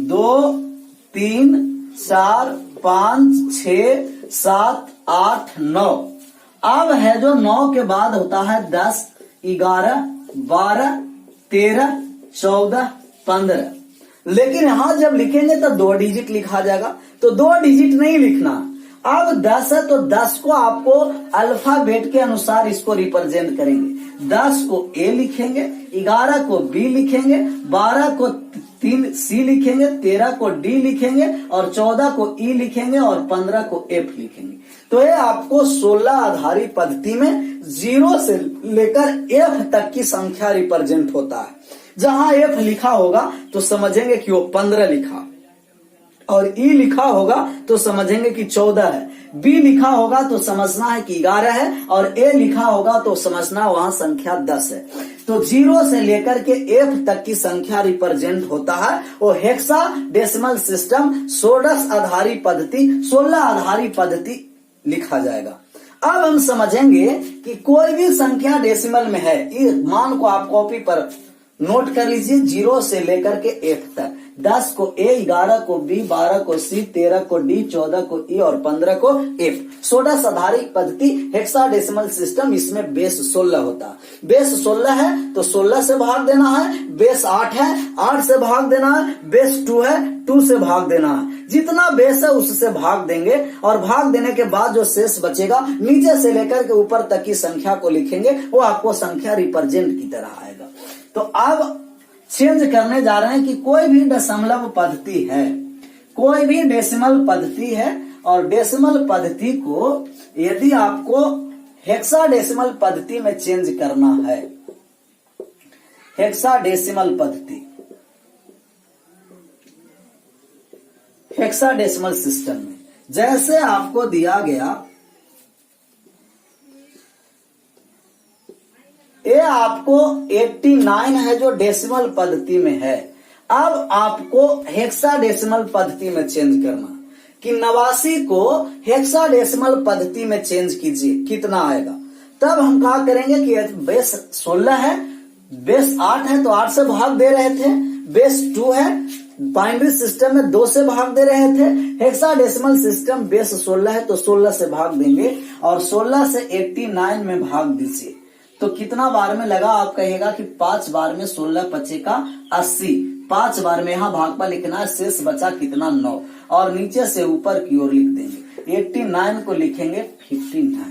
2, 3, 4, 5, 6, 7, 8, 9। अब है जो 9 के बाद होता है 10, 11, 12, 13, 14, 15। लेकिन यहां जब लिखेंगे तो 2 डिजिट लिखा जाएगा, तो 2 डिजिट नहीं लिखना। अब 10 है तो 10 को आपको अल्फाबेट के अनुसार इसको रिप्रेजेंट करेंगे। 10 को ए लिखेंगे, 11 को बी लिखेंगे, 12 को 3 सी लिखेंगे, 13 को डी लिखेंगे और 14 को ई लिखेंगे और 15 को एफ लिखेंगे। तो ये आपको 16 आधारी पद्धति में 0 से लेकर एफ तक की संख्या रिप्रेजेंट होता है। जहां एफ लिखा होगा तो समझेंगे कि वो 15 लिखा, और ई लिखा होगा तो समझेंगे कि 14 है, बी लिखा होगा तो समझना है कि 11 है, और ए लिखा होगा तो समझना वहां संख्या 10 है। तो 0 से लेकर के एफ तक की संख्या रिप्रेजेंट होता है वो हेक्साडेसिमल सिस्टम, षोडश आधारी पद्धति, 16 आधारी पद्धति लिखा जाएगा। अब हम समझेंगे कि कोई भी संख्या डेसिमल में है, इस मान को आप कॉपी पर नोट कर लीजिए, 0 से लेकर के एफ तक। 10 को ए, 11 को बी, 12 को सी, 13 को डी, 14 को ई और 15 को एफ। षोडश आधारी पद्धति हेक्साडेसिमल सिस्टम, इसमें बेस 16 होता है। बेस 16 है तो 16 से भाग देना है। बेस 8 है, 8 से भाग देना है। बेस 2 है, 2 से भाग देना है। जितना बेस है उससे भाग देंगे, और भाग देने के बाद जो शेष बचेगा नीचे से लेकर के ऊपर तक की संख्या को लिखेंगे, वो आपको संख्या रिप्रेजेंट की तरह आएगा। तो अब चेंज करने जा रहे हैं कि कोई भी दशमलव पद्धति है, कोई भी डेसिमल पद्धति है, और डेसिमल पद्धति को यदि आपको हेक्साडेसिमल पद्धति में चेंज करना है, हेक्साडेसिमल पद्धति, हेक्साडेसिमल सिस्टम में जैसे आपको दिया गया, ये आपको 89 है जो डेसिमल पद्धति में है। अब आपको हेक्साडेसिमल पद्धति में चेंज करना कि 89 को हेक्साडेसिमल पद्धति में चेंज कीजिए, कितना आएगा। तब हम क्या करेंगे कि बेस 16 है, बेस 8 है तो 8 से भाग दे रहे थे, बेस 2 है, बाइनरी सिस्टम में 2 से भाग दे रहे थे, हेक्साडेसिमल सिस्टम बेस 16 है तो 16 से भाग देंगे, और 16 से 89 में भाग दीजिए। तो कितना बार में लगा? आप कहेगा कि 5 बार में 16 पचे का 80, 5 बार में यहाँ भाग पर लिखना है, शेष बचा कितना? 9, और नीचे से ऊपर की ओर लिख देंगे। 89 को लिखेंगे 59।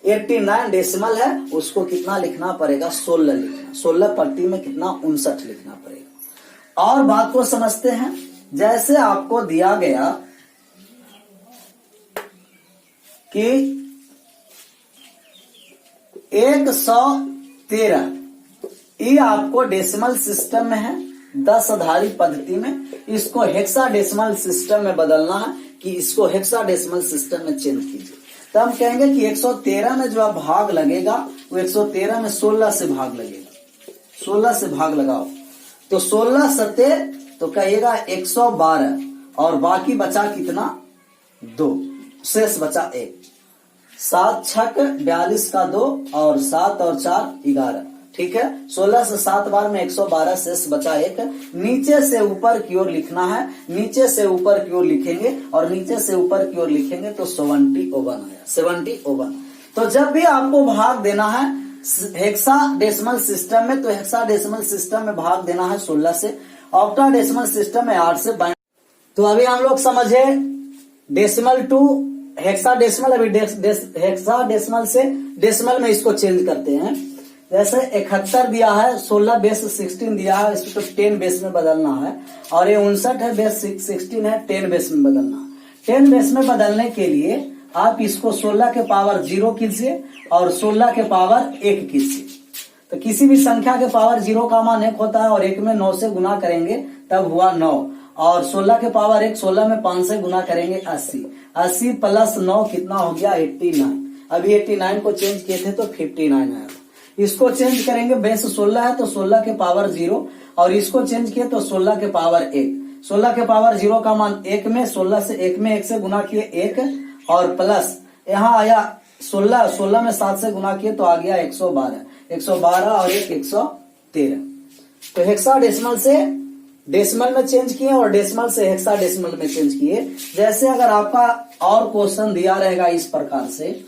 89 डेसिमल है, उसको कितना लिखना पड़ेगा? 16 लिखना। 16 पट्टी में कितना? 59 लिखना पड़ेगा। और बात को समझते हैं, जैसे आपको दिया गया कि 113, ये आपको डेसिमल सिस्टम में है, 10 आधारी पद्धति में। इसको हेक्साडेसिमल सिस्टम में बदलना है कि इसको हेक्साडेसिमल सिस्टम में चेंज कीजिए। तो हम कहेंगे कि 113 में जो भाग लगेगा वो 113 में 16 से भाग लगेगा। 16 से भाग लगाओ तो 16 सते तो कहिएगा 112, और बाकी बचा कितना? 2, शेष बचा 1। 7 छक 42 का 2, और 7 और 4 11। ठीक है, 16 से 7 बार में 112, शेष बचा 1। नीचे से ऊपर की ओर लिखना है, नीचे से ऊपर की ओर लिखेंगे, और नीचे से ऊपर की ओर लिखेंगे तो 71 आया, 71। तो जब भी आपको भाग देना है हेक्साडेसिमल सिस्टम में, तो हेक्साडेसिमल सिस्टम में भाग देना है 16 से, ऑक्टाडेसिमल सिस्टम में 8 से। तो अभी हम लोग समझे डेसिमल टू हेक्साडेसिमल, अभी हेक्साडेसिमल से डेसिमल में इसको चेंज करते हैं। जैसे 71 दिया है, 16 बेस 16 दिया है, इसको तो 10 बेस में बदलना है। और ये 59 है, बेस 16 है, 10 बेस में बदलना है। 10 बेस में बदलने के लिए आप इसको 16 के पावर 0 कीजिए और 16 के पावर 1 कीजिए। तो किसी भी संख्या के पावर 0 का मान 1 होता है और 1 में 9 से गुना करेंगे तब हुआ 9। और 16 के पावर 1, 16 में 5 से गुना करेंगे 80। 80 प्लस 9 कितना हो गया? 89। अभी 89 को चेंज किए थे तो 59 आया था। इसको चेंज करेंगे, बेस 16 है तो 16 के पावर 0 और इसको चेंज किए तो 16 के पावर 1। 16 के पावर 0 का मान 1 में, 16 से 1 में 1 से गुना किए 1 और प्लस यहाँ आया 16, 16 में 7 से गुना किए तो आ गया 112। 112 और 1 113। तो हेक्साडेसिमल से डेसिमल में चेंज किए और डेसिमल से हेक्साडेसिमल में चेंज किए। जैसे अगर आपका और क्वेश्चन दिया रहेगा इस प्रकार से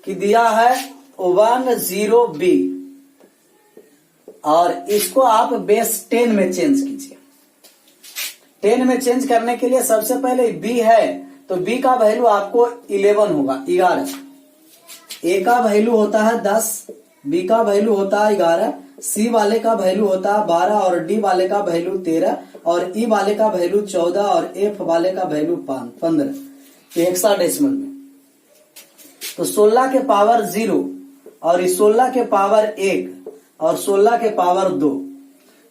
कि दिया है 10B और इसको आप बेस 10 में चेंज कीजिए। 10 में चेंज करने के लिए सबसे पहले B है तो B का वैल्यू आपको 11 होगा, 11। A का वैल्यू होता है 10, B का वैल्यू होता है 11, C वाले का वैल्यू होता है 12 और D वाले का वैल्यू 13 और E वाले का वैल्यू 14 और F वाले का वैल्यू 15। हेक्साडेसिमल में तो 16 के पावर 0 और 16 के पावर 1 और 16 के पावर 2।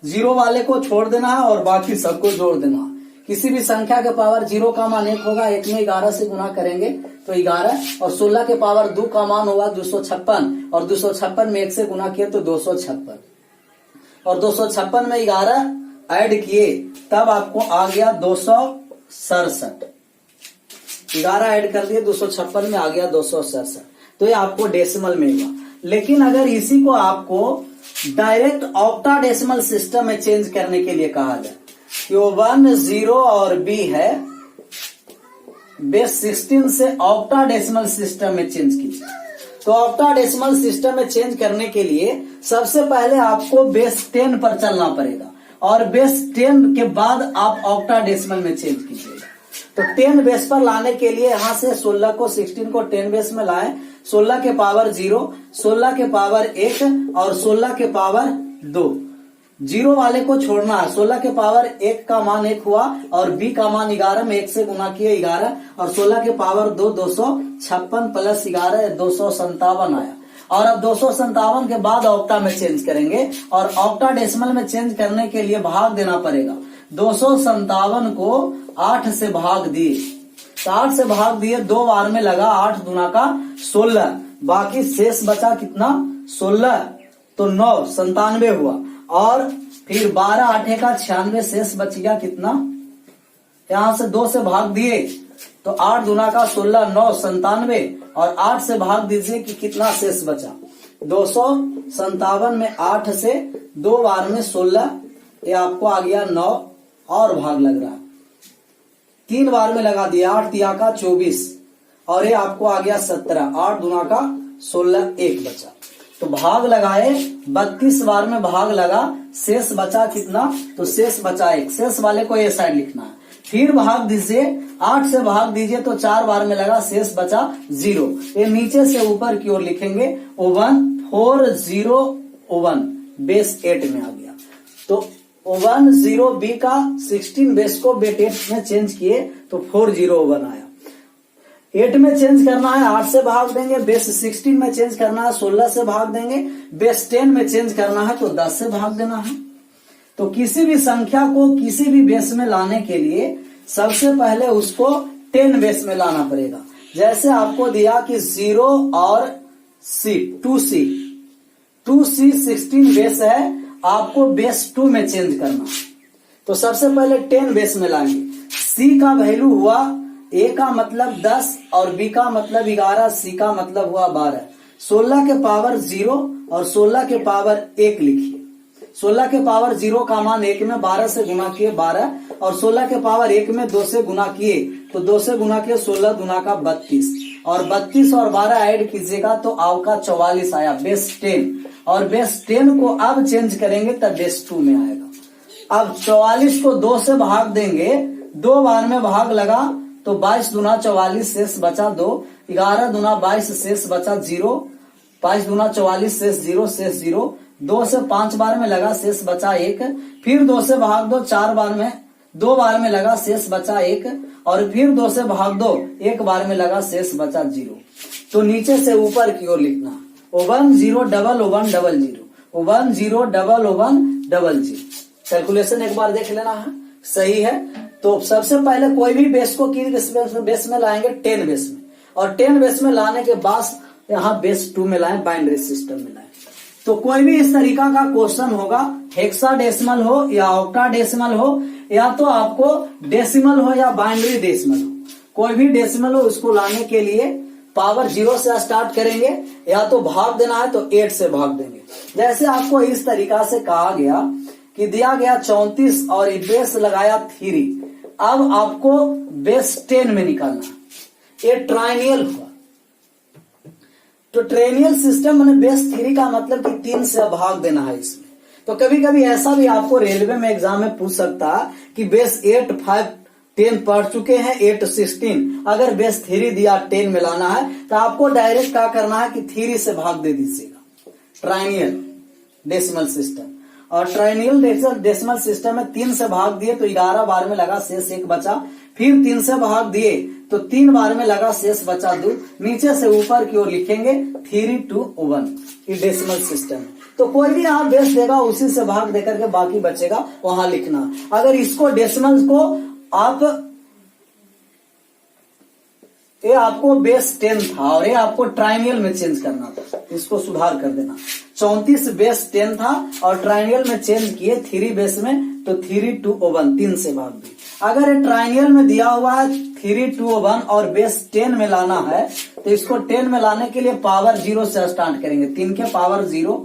0 वाले को छोड़ देना है और बाकी सबको जोड़ देना है। किसी भी संख्या के पावर 0 का मान 1 होगा, 1 में 11 से गुना करेंगे तो 11 और 16 के पावर 2 का मान होगा 256 और 256 में 1 से गुना किए तो 256 और 256 में 11 ऐड किए तब आपको आ गया 267। 11 ऐड कर दिए 256 में आ गया 267। तो ये आपको डेसिमल में हुआ। लेकिन अगर इसी को आपको डायरेक्ट ऑक्टाडेसिमल सिस्टम में चेंज करने के लिए कहा जाए कि 1 0 और B है, बेस 16 से ऑक्टाडेसिमल सिस्टम में चेंज कीजिए। तो ऑक्टाडेसिमल सिस्टम में चेंज करने के लिए सबसे पहले आपको बेस 10 पर चलना पड़ेगा और बेस 10 के बाद आप ऑक्टाडेसिमल में चेंज कीजिएगा। तो 10 बेस पर लाने के लिए यहां से 16 को 16 को 10 बेस में लाएं। 16 के पावर 0, 16 के पावर 1 और 16 के पावर 2। 0 वाले को छोड़ना है। 16 के पावर 1 का मान 1 हुआ और B का मान 11 में 1 से गुना किए 11 और 16 के पावर 2 256 प्लस 11 257 आया। और अब 257 के बाद ऑक्टा में चेंज करेंगे और ऑक्टाडेसिमल में चेंज करने के लिए भाग देना पड़ेगा। 257 को 8 से भाग दिए, 8 से भाग दिए, 2 बार में लगा, 8 दूना का 16, बाकी शेष बचा कितना? 16, तो 9 97 हुआ और फिर 12 8 का 96 शेष बच गया कितना? यहां से 2 से भाग दिए तो 8 दूना का 16, 9 97 और 8 से भाग दीजिए कि कितना शेष बचा? 257 में 8 से 2 बार में 16, ये आपको आ गया 9 और भाग लग रहा है। 3 बार में लगा दिया, 8 दिया का 24 और ये आपको आ गया 17, 8 दूना का 16, 1 बचा। तो भाग लगाए, 32 बार में भाग लगा, शेष बचा कितना? तो शेष बचा 1। शेष वाले को ये साइड लिखना है। फिर भाग दीजिए, 8 से भाग दीजिए तो 4 बार में लगा, शेष बचा 0। ये नीचे से ऊपर की ओर लिखेंगे 401 बेस 8 में आ गया। तो 10B का 16 बेस को बेस 8 में चेंज किए तो 401 आया। 8 में चेंज करना है, 8 से भाग देंगे। बेस 16 में चेंज करना है, 16 से भाग देंगे। बेस 10 में चेंज करना है तो 10 से भाग देना है। तो किसी भी संख्या को किसी भी बेस में लाने के लिए सबसे पहले उसको 10 बेस में लाना पड़ेगा। जैसे आपको दिया कि 0 और C 2C 16 बेस है, आपको बेस 2 में चेंज करना। तो सबसे पहले 10 बेस में लाएंगे। C का वैल्यू हुआ, A का मतलब 10 और B का मतलब 11, C का मतलब हुआ 12। 16 के पावर 0 और 16 के पावर 1 लिखिए। 16 के पावर 0 का मान 1 में 12 से गुना किए 12 और 16 के पावर 1 में 2 से गुना किए तो 2 से गुना किए 16 दूना का 32 और 32 और 12 ऐड कीजिएगा तो आपका 44 आया, बेस 10। और बेस 10 को अब चेंज करेंगे तब बेस 2 में आएगा। अब 44 को 2 से भाग देंगे, 2 बार में भाग लगा तो 22 दूना 44 शेष बचा 2, 11 दूना 22 शेष बचा 0, 5 दूना 44 शेष 0 शेष 0, 2 से 5 बार में लगा शेष बचा 1, फिर 2 से भाग दो 4 बार में, 2 बार में लगा शेष बचा 1, और फिर 2 से भाग दो 1 बार में लगा शेष बचा 0। तो नीचे से ऊपर की ओर लिखना 1 0 double 1 double 0, 1 0 double 1 double 0। Calculation एक बार देख लेना है, सही है। तो सबसे पहले कोई भी बेस को किस बेस में लाएंगे, 10 बेस में, और 10 बेस में लाने के बाद यहाँ बेस 2 में लाएं, बाइनरी सिस्टम में लाएं। तो कोई भी इस तरीका का क्वेश्चन होगा, हेक्साडेसिमल हो या ऑक्टाडेसिमल हो, या तो आपको डेसिमल हो या बाइनरी डेसिमल हो, कोई भी डेसिमल हो, उसको लाने के लिए पावर 0 से स्टार्ट करेंगे, या तो भाग देना है तो 8 से भाग देंगे। जैसे आपको इस तरीका से कहा गया कि दिया गया 34 और बेस लगाया 3, अब आपको बेस 10 में निकालना, ये ट्राइनियल हुआ। तो ट्रेनियल सिस्टम मैंने बेस 3 का मतलब कि 3 से भाग देना है इसमें। तो कभी कभी ऐसा भी आपको रेलवे में एग्जाम में पूछ सकता है कि बेस 8 5 10 पढ़ चुके हैं, 8 16, अगर बेस 3 दिया 10 में लाना है तो आपको डायरेक्ट क्या करना है कि 3 से भाग दे दीजिएगा। ट्राइनियल डेसिमल सिस्टम, और ट्राइनियल डेसिमल सिस्टम में 3 से भाग दिए तो 11 बार में लगा शेष 1 बचा, फिर 3 से भाग दिए तो 3 बार में लगा शेष बचा 2, नीचे से ऊपर की ओर लिखेंगे 3 2 1, ये डेसिमल सिस्टम। तो कोई भी आप बेस देगा उसी से भाग देकर के बाकी बचेगा वहां लिखना। अगर इसको डेसिमल को आप, ये आपको बेस 10 था और ये आपको ट्राइनियल में चेंज करना था, इसको सुधार कर देना। 34 बेस 10 था और ट्राइनियल में चेंज किए 3 बेस में, तो 3 2 1 3 से भाग दी। अगर ये ट्राइनियल में दिया हुआ है 3 2 1 और बेस 10 में लाना है तो इसको 10 में लाने के लिए पावर 0 से स्टार्ट करेंगे। 3 के पावर 0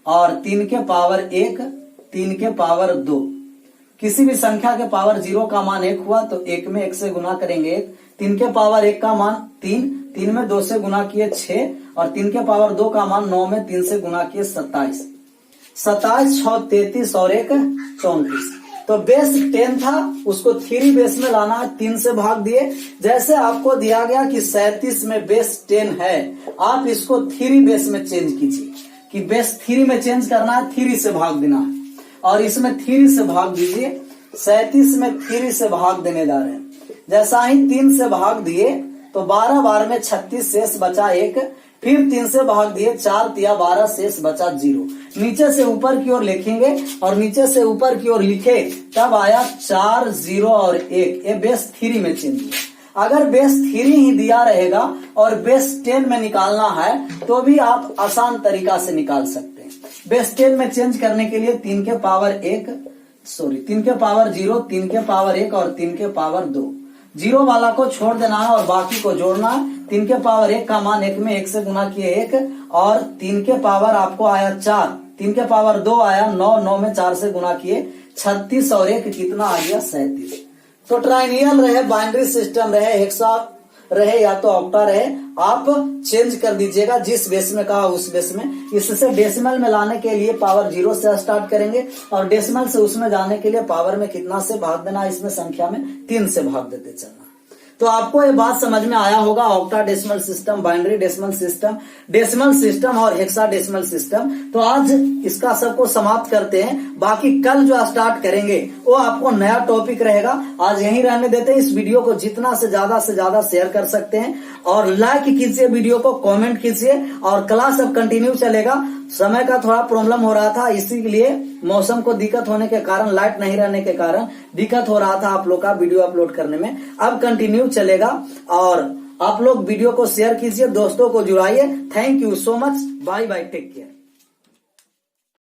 और 3 के पावर 1, 3 के पावर 2। किसी भी संख्या के पावर 0 का मान 1 हुआ तो 1 में 1 से गुना करेंगे 1, 3 के पावर 1 का मान 3, 3 में 2 से गुना किए 6, और 3 के पावर 2 का मान 9 में 3 से गुना किए 27, 27 6 33 और 1 34। तो बेस 10 था, उसको 3 बेस में लाना है, 3 से भाग दिए। जैसे आपको दिया गया कि 37 में बेस 10 है, आप इसको 3 बेस में चेंज कीजिए, कि बेस 3 में चेंज करना है, 3 से भाग देना है, और इसमें 3 से भाग दीजिए। 37 में 3 से भाग देने जा रहे हैं। जैसा ही 3 से भाग दिए तो 12 बार में 36 शेष बचा 1, फिर 3 से भाग दिए 4 तिया 12 शेष बचा 0। नीचे से ऊपर की ओर लिखेंगे, और नीचे से ऊपर की ओर लिखे तब आया 4 0 और 1, ये बेस 3 में चेंज हुआ। अगर बेस 3 ही दिया रहेगा और बेस 10 में निकालना है तो भी आप आसान तरीका से निकाल सकते हैं। बेस 10 में चेंज करने के लिए 3 के पावर 3 के पावर 0, 3 के पावर 1 और 3 के पावर 2। 0 वाला को छोड़ देना है और बाकी को जोड़ना है। 3 के पावर 1 का मान 1 में 1 से गुना किए 1, और 3 के पावर आपको आया 4, 3 के पावर 2 आया 9, 9 में 4 से गुना किए 36 और 1 कितना आ गया 37। तो ट्राइनियल रहे, बाइनरी सिस्टम रहे, हेक्सा रहे या तो ऑक्टा रहे, आप चेंज कर दीजिएगा जिस बेस में कहा उस बेस में। इससे डेसिमल में लाने के लिए पावर 0 से स्टार्ट करेंगे, और डेसिमल से उसमें जाने के लिए पावर में कितना से भाग देना, इसमें संख्या में 3 से भाग देते चलना। तो आपको ये बात समझ में आया होगा, octa decimal system, binary decimal system और हेक्साडेसिमल सिस्टम। तो आज इसका सबको समाप्त करते हैं, बाकी कल जो स्टार्ट करेंगे वो आपको नया टॉपिक रहेगा। आज यहीं रहने देते हैं। इस वीडियो को जितना से ज्यादा शेयर कर सकते हैं, और लाइक कीजिए वीडियो को, कमेंट कीजिए, और क्लास अब कंटिन्यू चलेगा। समय का थोड़ा प्रॉब्लम हो रहा था, इसीलिए मौसम को दिक्कत होने के कारण, लाइट नहीं रहने के कारण दिक्कत हो रहा था आप लोग का वीडियो अपलोड करने में। अब कंटिन्यू चलेगा, और आप लोग वीडियो को शेयर कीजिए, दोस्तों को जुड़ाइए। Thank you so much, bye bye, take care.